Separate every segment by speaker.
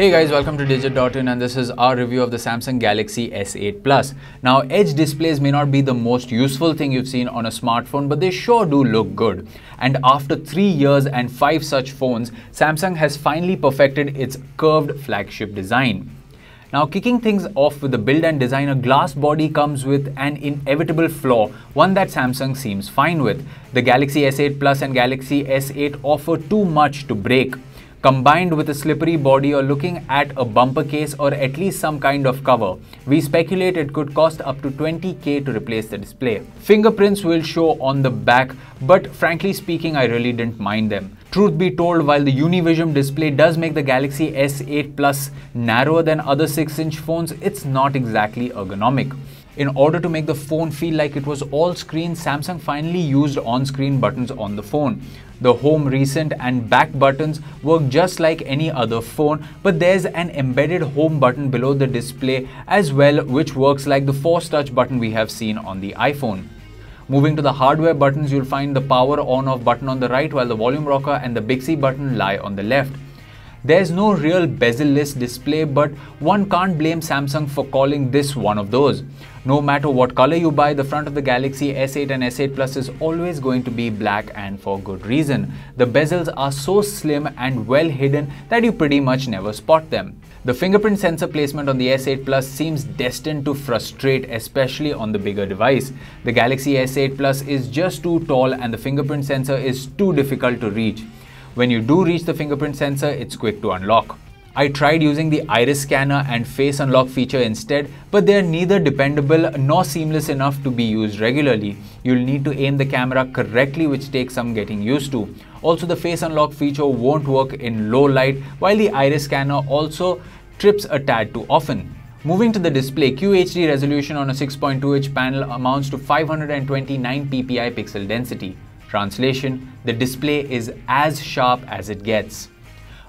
Speaker 1: Hey guys, welcome to Digit.in and this is our review of the Samsung Galaxy S8 Plus. Now, edge displays may not be the most useful thing you've seen on a smartphone, but they sure do look good. And after 3 years and 5 such phones, Samsung has finally perfected its curved flagship design. Now, kicking things off with the build and design, a glass body comes with an inevitable flaw, one that Samsung seems fine with. The Galaxy S8 Plus and Galaxy S8 offer too much to break. Combined with a slippery body, you're looking at a bumper case or at least some kind of cover. We speculate it could cost up to 20k to replace the display. Fingerprints will show on the back, but frankly speaking, I really didn't mind them. Truth be told, while the Univision display does make the Galaxy S8 Plus narrower than other 6-inch phones, it's not exactly ergonomic. In order to make the phone feel like it was all screen, Samsung finally used on-screen buttons on the phone. The home, recent and back buttons work just like any other phone, but there's an embedded home button below the display as well, which works like the Force Touch button we have seen on the iPhone. Moving to the hardware buttons, you'll find the power on-off button on the right, while the volume rocker and the Bixby button lie on the left. There's no real bezel-less display, but one can't blame Samsung for calling this one of those. No matter what color you buy, the front of the Galaxy S8 and S8 Plus is always going to be black, and for good reason. The bezels are so slim and well hidden that you pretty much never spot them. The fingerprint sensor placement on the S8 Plus seems destined to frustrate, especially on the bigger device. The Galaxy S8 Plus is just too tall and the fingerprint sensor is too difficult to reach. When you do reach the fingerprint sensor, it's quick to unlock. I tried using the iris scanner and face unlock feature instead, but they are neither dependable nor seamless enough to be used regularly. You'll need to aim the camera correctly, which takes some getting used to. Also, the face unlock feature won't work in low light, while the iris scanner also trips a tad too often. Moving to the display, QHD resolution on a 6.2-inch panel amounts to 529 ppi pixel density. Translation: the display is as sharp as it gets.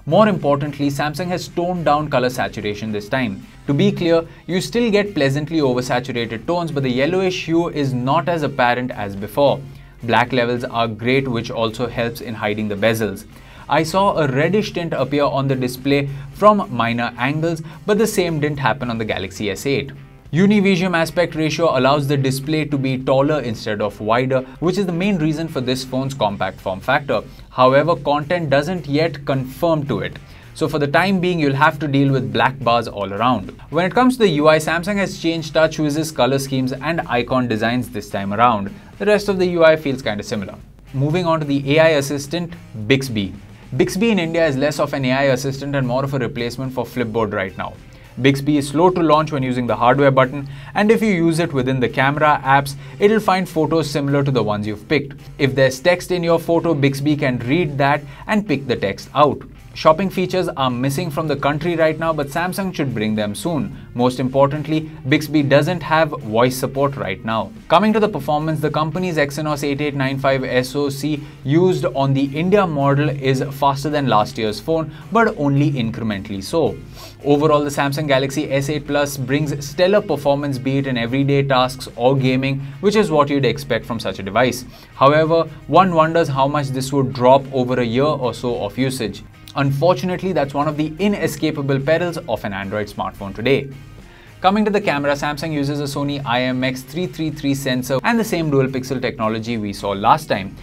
Speaker 1: More importantly, Samsung has toned down color saturation this time. To be clear, you still get pleasantly oversaturated tones, but the yellowish hue is not as apparent as before. Black levels are great, which also helps in hiding the bezels. I saw a reddish tint appear on the display from minor angles, but the same didn't happen on the Galaxy S8. Univision aspect ratio allows the display to be taller instead of wider, which is the main reason for this phone's compact form factor. However, content doesn't yet conform to it. So for the time being, you'll have to deal with black bars all around. When it comes to the UI, Samsung has changed TouchWiz's color schemes and icon designs this time around. The rest of the UI feels kinda similar. Moving on to the AI assistant, Bixby. Bixby in India is less of an AI assistant and more of a replacement for Flipboard right now. Bixby is slow to launch when using the hardware button, and if you use it within the camera apps, it'll find photos similar to the ones you've picked. If there's text in your photo, Bixby can read that and pick the text out. Shopping features are missing from the country right now, but Samsung should bring them soon. Most importantly, Bixby doesn't have voice support right now. Coming to the performance, the company's Exynos 8895 SoC used on the India model is faster than last year's phone, but only incrementally so. Overall, the Samsung Galaxy S8 Plus brings stellar performance, be it in everyday tasks or gaming, which is what you'd expect from such a device. However, one wonders how much this would drop over a year or so of usage. Unfortunately, that's one of the inescapable perils of an Android smartphone today. Coming to the camera, Samsung uses a Sony IMX333 sensor and the same dual pixel technology we saw last time.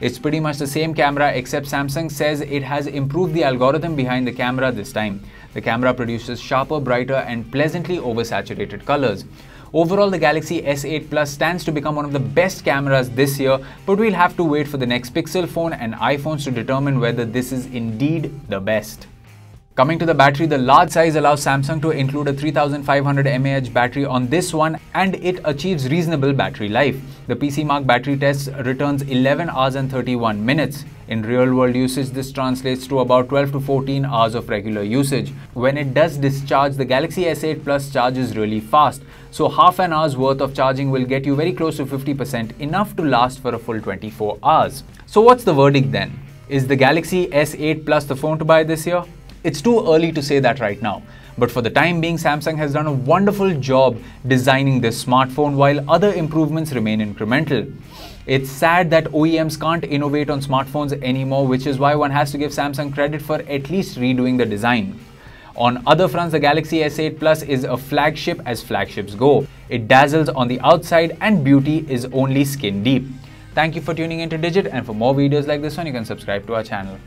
Speaker 1: It's pretty much the same camera, except Samsung says it has improved the algorithm behind the camera this time. The camera produces sharper, brighter and pleasantly oversaturated colors. Overall, the Galaxy S8 Plus stands to become one of the best cameras this year, but we'll have to wait for the next Pixel phone and iPhones to determine whether this is indeed the best. Coming to the battery, the large size allows Samsung to include a 3500 mAh battery on this one, and it achieves reasonable battery life. The PC Mark battery test returns 11 hours and 31 minutes. In real-world usage, this translates to about 12 to 14 hours of regular usage. When it does discharge, the Galaxy S8 Plus charges really fast, so half an hour's worth of charging will get you very close to 50%, enough to last for a full 24 hours. So what's the verdict then? Is the Galaxy S8 Plus the phone to buy this year? It's too early to say that right now, but for the time being, Samsung has done a wonderful job designing this smartphone, while other improvements remain incremental. It's sad that OEMs can't innovate on smartphones anymore, which is why one has to give Samsung credit for at least redoing the design. On other fronts, the Galaxy S8 Plus is a flagship as flagships go. It dazzles on the outside and beauty is only skin deep. Thank you for tuning into Digit, and for more videos like this one, you can subscribe to our channel.